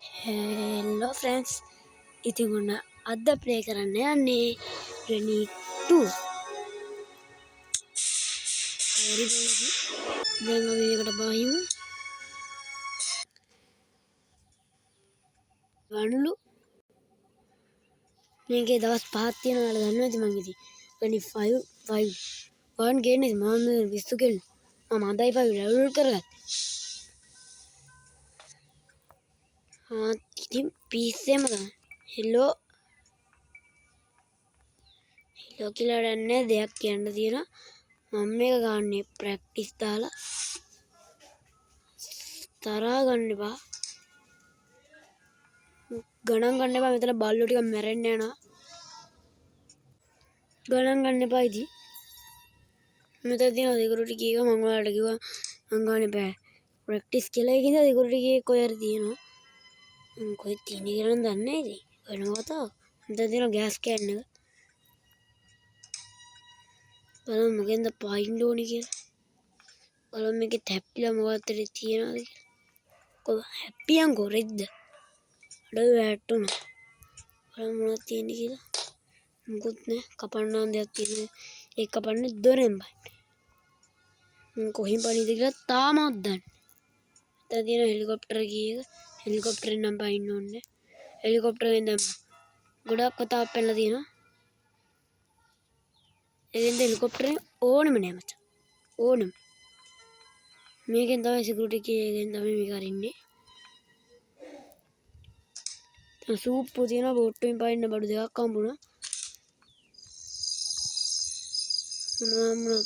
Hello friends, ඉතින් ඔන්න අද ප්ලේ කරන්න යන්නේ Renny 2. හරි බලන්න. දැන් අපි මේකට බහිමු. වණුලු. මේකේ දවස් 5ක් තියෙනවා කියලා දන්නවද මං ඉතින්. Renny 5 1 ගේන්නේ මම විශ්තු කෙල්. මම අදයි 5 ඩවුන්ලෝඩ් කරගත්තා. ඉතින් පීස්සෙම ගන්න. හෙලෝ කියලා දැන්නේ දෙයක් කියන්න තියෙනවා. මම මේක ගන්නේ ප්‍රැක්ටිස් දාලා තරහා ගන්න එපා. ගණන් ගන්න එපා. මෙතන බල්ලෝ ටික මැරෙන්න යනවා. ගණන් ගන්න එපා ඉතින්. මෙතන තියෙන සිකියුරිටි කී එක මම ඔයාලට කිව්වා මං ගන්න බෑ. ප්‍රැක්ටිස් කියලා එකකින්ද සිකියුරිටි කී එක කොහෙද තියෙනවා. මම කොහෙද තියෙන්නේ කියලා නම් දන්නේ නැහැ ඉතින්. වෙන කතාවක්. මෙතන තියෙන ගෑස් කෑන් එක. බලමු මොකෙන්ද පායින්න ඕනේ කියලා. බලමු මේකේ හැප්පිලා මොකක්ද තියෙනවද කියලා. කොහොම හැප්පියන් කොරෙද්ද? අඩ වැටුණා. බලමු මොනවද තියෙන්නේ කියලා. මුකුත් නෑ. කපන්න දෙයක් තියෙනවා. ඒක කපන්නේ දොරෙන් බයි. මම කොහෙන් පණිද කියලා තාමත් දන්නේ. දැන් තියෙන හෙලිකොප්ටර් කී එක. හෙලිකොප්ටරෙන් නම් පයින්න ඕනේ. හෙලිකොප්ටරෙන් දැම්ම. ගොඩක් කතාවක් පැනලා තියෙනවා. ඒකෙන්ද හෙලිකොප්ටරේ ඕනෙම නෑ මචං. ඕනෙම. මේකෙන් තමයි සිකියුරිටි කී එකෙන් තමයි මේක අරින්නේ. සූප්පු තියෙනවා බෝට්ටුවෙන් පයින්න බඩු දෙකක් හම්බුණා. මොනවා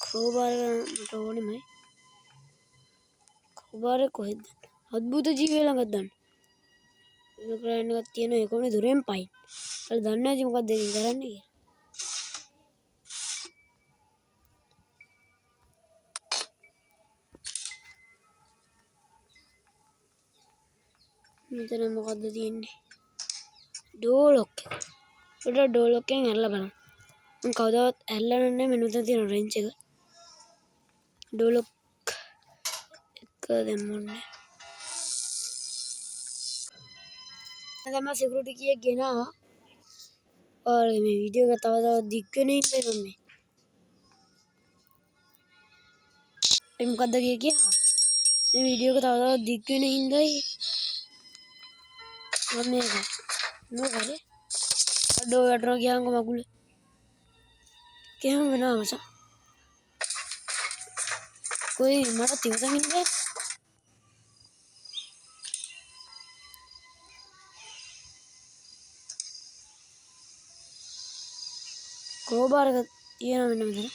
ක්‍රෝබාර මට ඕනෙමයි. ක්‍රෝබාර කොහෙද? අద్භූත ජීවිය ළඟද දාන්න. මේක කරන්න එකක් තියෙනවා ඒක උනේ දුරෙන් පයින්. ඔයාලා දන්නේ නැති මොකක්ද ඒකෙන් කරන්නේ කියලා. මෙතන මොකද්ද තියෙන්නේ? ඩෝලොක් එක. උඩ ඩෝලොක් එකෙන් ඇරලා බලන්න. මම කවදාවත් ඇරලා නැහැ මෙන්න තියෙන රෙන්ච් එක. ඩෝලොක් එක දෙමුන්නේ. දැන් මම සිකියුරිටි කී එක ගෙනාවා. ඔයාලගේ මේ වීඩියෝ එක තව දික් වෙන ඉන්නේ මේ. ඒ මොකද්ද කියා? මේ වීඩියෝ එක තව දික් වෙන හින්දායි මම මේක නෝකද? අඩෝ යටරෝ ගියාංග මගුල. කෙහෙම වෙනවා මචං. කොයි මට තිවසන් ඉන්නේ? ක්‍රෝබාර එක තියෙනවා මෙන්න මෙතන.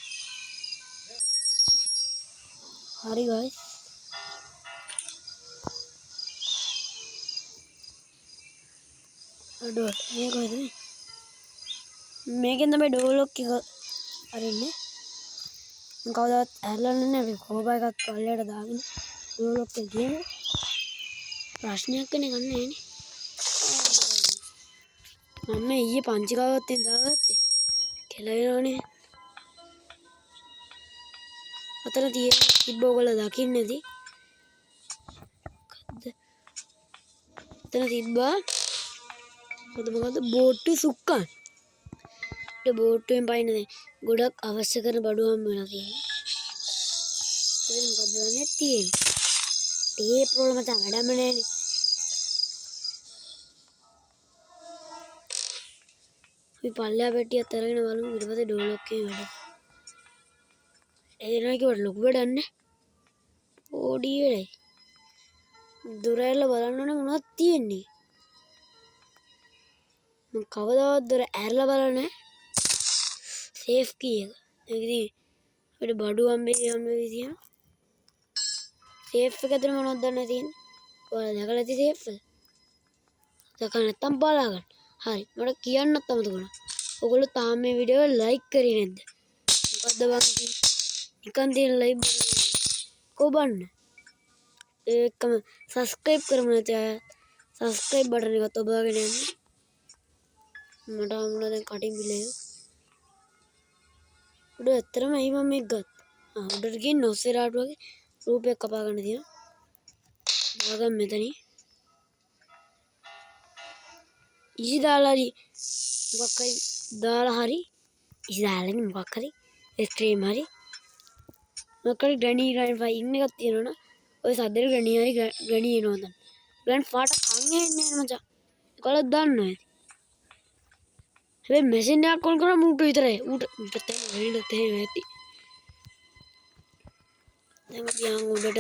හරි ගයිස්. අඩෝ මේක කොහෙද මේ? මේකෙන් තමයි ඩෝලොක් එක අරින්නේ. මම කවදාවත් ඇරලා නැහැ අපි ක්‍රෝබාර එකක් පල්ලයට දාගෙන ඩෝලොක් එක ගියම ප්‍රශ්නයක් වෙන්නේ නැහැ නේ. මම ඊයේ පංචිකාවත්තෙන් දාගත්තේ. කෙලවෙනවනේ. අතන තියෙන තිබ්බ ඔයගොල්ලෝ දකින්නේ නැති. අතන තිබ්බා මොකද බෝට්ටු සුක්කන්. ඒ බෝට්ටුවෙන් පයින්න දැන් ගොඩක් අවශ්‍ය කරන බඩු හම්බ වෙනවා කියන්නේ. ඒක මොකද්ද දන්නේ තියෙන්නේ. ඒ ප්‍රෝබ්ලම තමයි වැඩම නැහැනේ. අපි පල්ලෙහා පෙට්ටියත් අරගෙන බලමු ඊට පස්සේ ඩෝලොක් එකේ වැඩ. එනවා කිව්වට ලොකු වැඩක් නේ. පොඩි වැඩයි. දොර ඇරලා බලන්න ඕනේ මොනවද තියෙන්නේ. මම කවදාවත් දොර ඇරලා බලන්නේ නැහැ. සේෆ් කී එක. ඒක ඉතින් අපිට බඩු හම්බෙවි තියෙනවා. සේෆ් එක ඇතුලේ මොනවද දන්නේ තියෙන්නේ? ඔයාලා දැකලා ඇති සේෆ් එක? දැකලා නැත්තම් බලා ගන්න. හරි. මට කියන්නත් අමතක වුණා. ඔයගොල්ලෝ තාම මේ වීඩියෝ එක ලයික් කරේ නැද්ද? මොකද්ද බං නිකන් තියෙන ලයිව් කොබන්න. ඒකම සබ්ස්ක්‍රයිබ් කරමු නැති අය සබ්ස්ක්‍රයිබ් බටන් එකත් ඔබාගෙන යන්න. මට හම්බුණා දැන් කටින් බිලේ. උඩ ඇත්තරම ඇයි මම මේක ගත්තා? උඩට ගිහින් නොසෙරාටු වගේ රූපයක් කපා ගන්න තියෙනවා. දාගන්න මෙතනින්. ඉසි දාලා හරි මොකක් හරි දාලා හරි ඉසි දාලා නේ මොකක් හරි එක්ස්ට්‍රීම් හරි මොකක් හරි ග්‍රැනි ඉන්න එකක් තියෙනවනේ ඔය සද්දෙට ග්‍රැනි හරි ග්‍රැනි එනවා දැන් ග්‍රැන්ඩ් ෆාට කන් එන්නේ නේ මචං ඒකලත් දන්නවා ඇති හැබැයි මැෂින් එකක් ඕන කරා මූට විතරයි ඌට තේරෙන්නේ තේරෙන්නේ ඇති දැන් ගියාන් උඩට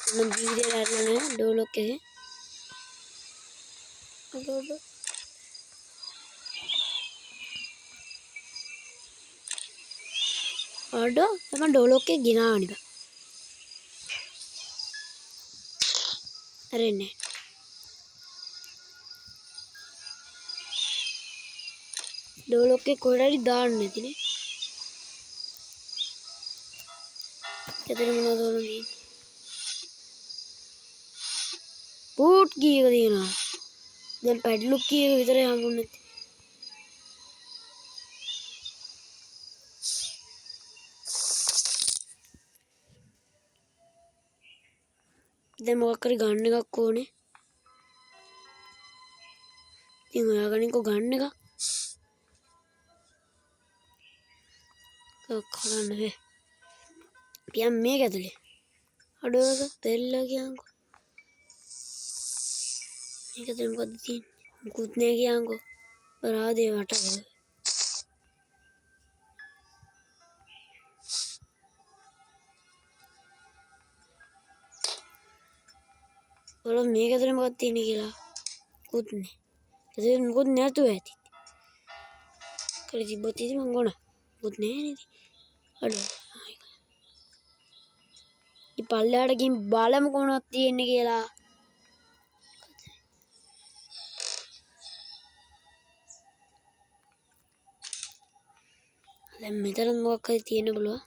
මම ජීවිතේ අරලා නැහැ ඩෝලොක් එකේ අඩ මම ඩෝලොක් එකේ ගිනානිද අරන්නේ ඩෝලොක් එකේ කොහෙද හරි දාන්න නැතිනේ එතන මොනවද උනේ බූට් කීයක තියෙනවා දැන් පැඩ්ලොක් කීයක විතරයි හම්බුනේ දැන් මොකක් හරි ගන්න එකක් ඕනේ ඉතින් ඔයාගනින්කෝ ගන්න එක කරන්න බෑ පියම් මේක ඇතුලේ අඩුවක තෙල්ලා කියන්කෝ මේක ඇතුලේ මොකද්ද තියෙන්නේ මුකුත් නෑ කියන්කෝ රාදේ වටක ඔයාලා මේක ඇතුලේ මොකක්ද තියෙන්නේ කියලා මුකුත් නෑ ඒක මුකුත් නැතුව ඇති කර තිබ්බොත් ඉතින් මං ගොනා මුකුත් නෑ නේද අඩෝ ඉතින් පල්ලෙහාට ගිහින් බලමු කොහොමද තියෙන්නේ කියලා දැන් මෙතන මොකක් හරි තියෙන්න පුළුවන්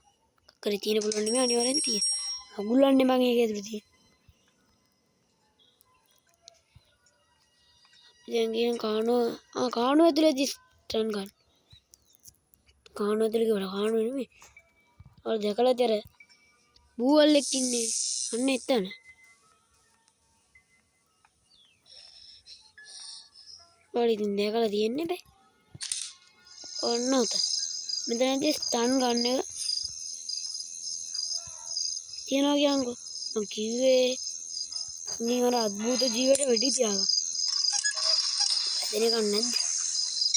මොකක් හරි තියෙන්න පුළුවන් නෙමෙයි අනිවාර්යෙන් තියෙන අගුලන්නේ මං ඒක ඇතුලේ තියෙන දැන් ගියන් කාණුව ඇතුලේ ස්ටන් ගන්න කාණුව ඇතුලේ කියලා කාණුව නෙමෙයි ඔය දැකලා තර බූවල්ෙක් ඉන්නේ අන්න එතන ඔය ඉතින් දැකලා තියෙන්නේ බෑ ඔන්න උත මෙතනදී ස්ටන් ගන්න එක තියනවා කියන්කෝ මං කිව්වේ මේ අර අద్භූත ජීවිතේ වෙඩි තියාගන්න දෙන ගන්න නැද්ද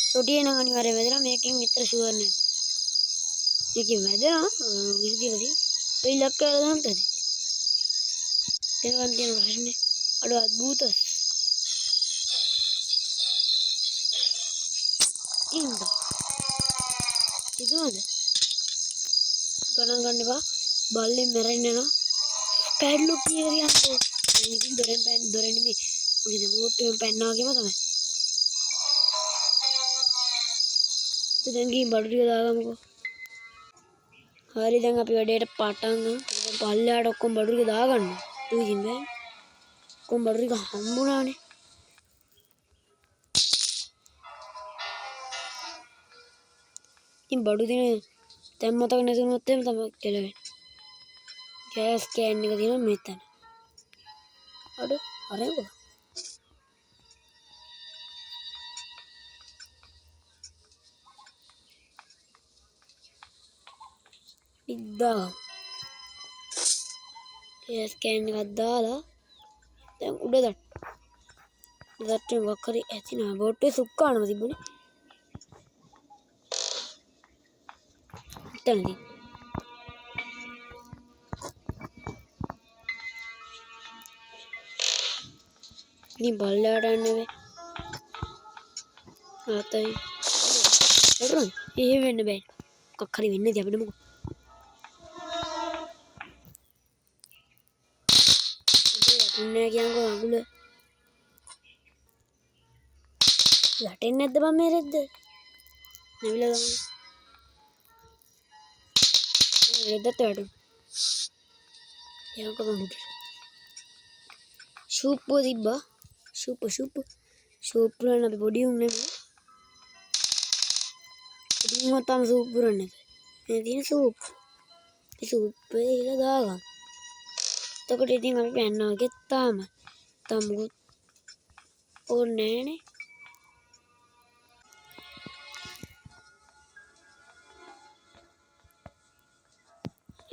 සොටියේ නම් අනිවාර්යයෙන් වැදෙනවා මේකෙන් විතර ෂුවර් නෑ මේකෙන් වැදෙනවා විසිදීලා තියෙන ඒ ඉලක්කය දාන්න ඇති දෙනවන් තියෙන ප්‍රශ්නේ අඩ අద్භූත ඉන්න ඉදුවද ගණන් ගන්න එපා බල්ලෙන් මැරෙන්න යනවා පැඩ්ලොක් කියරියන්කෝ ඉතින් දොරෙන් නෙමෙයි මොකද බෝට්ටුවෙන් පැන්නා වගේම තමයි දැන් ගිහින් බඩු ටික දාගමුකෝ හරි දැන් අපි වැඩේට පටන් ගමු දැන් පල්ලෙහාට ඔක්කොම බඩු ටික දාගන්න ඉතින් බෑ ඔක්කොම බඩු ටික හම්බුණානේ ඉතින් බඩු දින දැන් මතක නැතුනොත් එහෙම තමයි කෙලවෙන්නේ ගෑස් කෑන් එක තියෙනවා මෙතන අඩ අරේකෝ ඉද්දා ගෑස් කෑන් එකක් දාලා දැන් උඩ දට්ටු මොකක් හරි ඇති නෑ බෝට්ටුවේ සුක්කානම තිබුණේ එතනදී ඉතින් බල්ලට යන්නේ ආතයි එරන් එහෙම වෙන්න බෑ මොකක් හරි වෙන්නේ අපිට මොකද යටින්නේ කියන්කෝ අඟුල යටින්නේ නැද්ද මම මේ රෙද්ද නෙවිලා ගන්න රෙද්දට වැටු යන්කෝ මම ෂූප්පුව තිබ්බා ෂූප් වලන අපි පොඩි උන් නෙමෙයි පොඩි උන් තම සූප් පුරන්නේ මේ තියෙන සූප් ඉලා දාගන්න එතකොට ඉතින් අපි පැන්නා වගේ තාම මොකුත් ඕනේ නෑනේ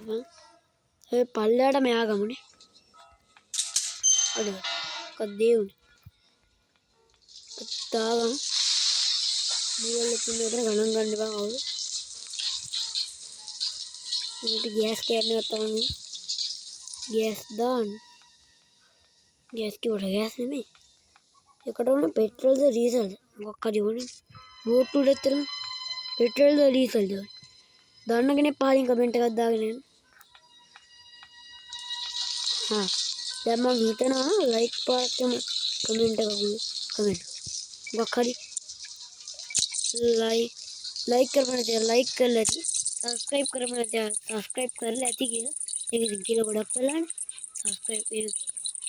ඉතින් ඒ පල්ලයට මෙයා ගමුනේ. අද කද්දේ උනේ. තාම බුවල් තුන අතර ගණන් ගන්න බෑ අවුල. මේක ගෑස් කෑල්ලක් තමයි. ගෑස් දාන්න. ගෑස් කිව්වට ගෑස් නෙමෙයි. ඒකට උන පෙට්‍රල්ද ඩීසල්ද මොකක් හරි ඕනේ. බෝට් උඩට තරම් පෙට්‍රල්ද ඩීසල්ද ඕනේ. දන්න කෙනෙක් පහලින් කමෙන්ට් එකක් දාගෙන යන්න. දැන් මම හිතනවා ලයික් පාටම කමෙන්ට් එකක් කමෙන්ට් මොකක් හරි लाइक करना चाहिए लाइक कर लेती सब्सक्राइब करना चाहिए सब्सक्राइब कर लेती කියලා ඒක ඉතින් කියලා ගොඩක් වෙලානේ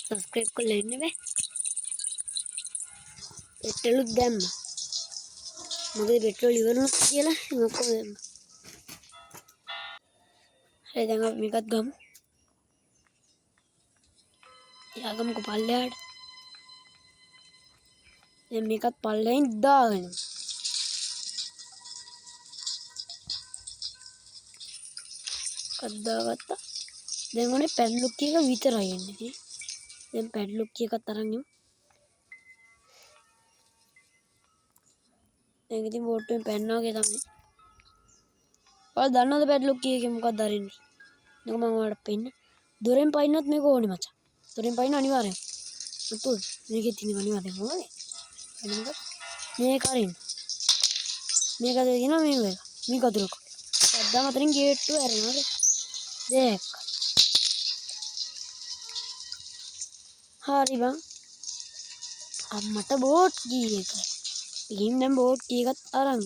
सब्सक्राइब कर लेने බෑ පෙට්‍රලුත් දැම්ම මොකද පෙට්‍රල් ඉවරුණා කියලා මොකද දැම්ම හරි දැන් අපි මේකත් ගමු යාගමුකෝ පල්ලෙහාට දැන් මේකත් පල්ලෙන් දාගෙන කද්දාගත්තා දැන් ඔනේ පැඩ්ලොක් එක විතරයි එන්නේ ඉතින් දැන් පැඩ්ලොක් එකත් අරන් යමු දැන් ඉතින් බෝට්ටුවෙන් පැන්නා වගේ තමයි ඔයාලා දන්නවද පැඩ්ලොක් එකේ මොකක්ද අරින්නේ නේද මම ඔයාලට පෙන්න දොරෙන් පයින්නත් මේක ඕනේ මචං දොරෙන් පයින්න අනිවාර්යෙන් මුතු මේකේ තියෙන අනිවාර්යෙන් ඕනේ එනකොට මේක අරින්න මේක දෙනවා මේක අතුරක සද්දා මතරින් ගේට්ටුව ඇරෙනවා දෙයක් හරි බං අම්මට බෝට් ගියේ එක ඉතින් දැන් බෝට් කීකත් අරන්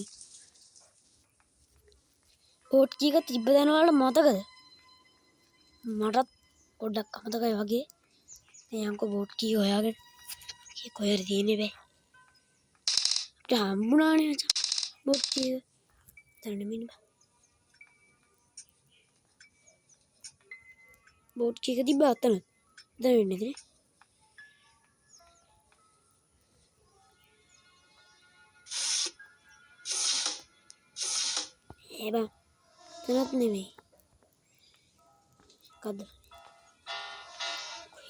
බෝට් කීක තිබ්බ දැන වල මතකද මටත් පොඩ්ඩක් අමතකයි වගේ මේ යන්කෝ බෝට් කී හොයාගෙන කී කොහෙද තියෙන්නේ බෑ අපිට හම්බුණානේ මචං බෝට් කී දැන් නෙමෙයි බා බෝට් කීක තිබ්බා අතන දැන් වෙන්නේ නේ ඒබා තනත් නෙමෙයි කද්ද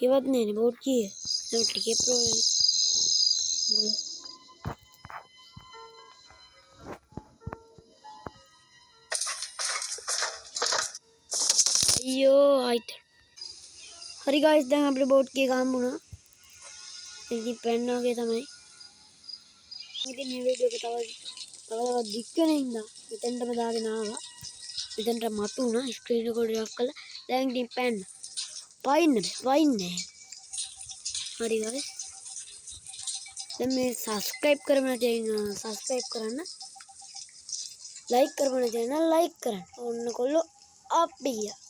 ඉවත් නේ බෝට් කී දැන් ටිකේ ප්‍රෝ නේ අයියෝ ආයිත් හරි ගයිස් දැන් අපේ බෝට් කී හම්බුණා ඉතින් පැන්නා වගේ තමයි ඉතින් මේ වීඩියෝ එක තව දික් වෙන හින්දා මෙතෙන්ටම දාගෙන ආවා මෙතෙන්ට මතු වුණා ස්ක්‍රීන් රෙකෝඩර් එකක් කළා දැන් ඉතින් පැන්න පයින්නේ හරි ගයිස් දැන් මේ සබ්ස්ක්‍රයිබ් කරන්න තියෙන සබ්ස්ක්‍රයිබ් කරන්න ලයික් කරන්න තියෙන ලයික් කරන්න ඕන්න කොල්ලෝ අපි ගියා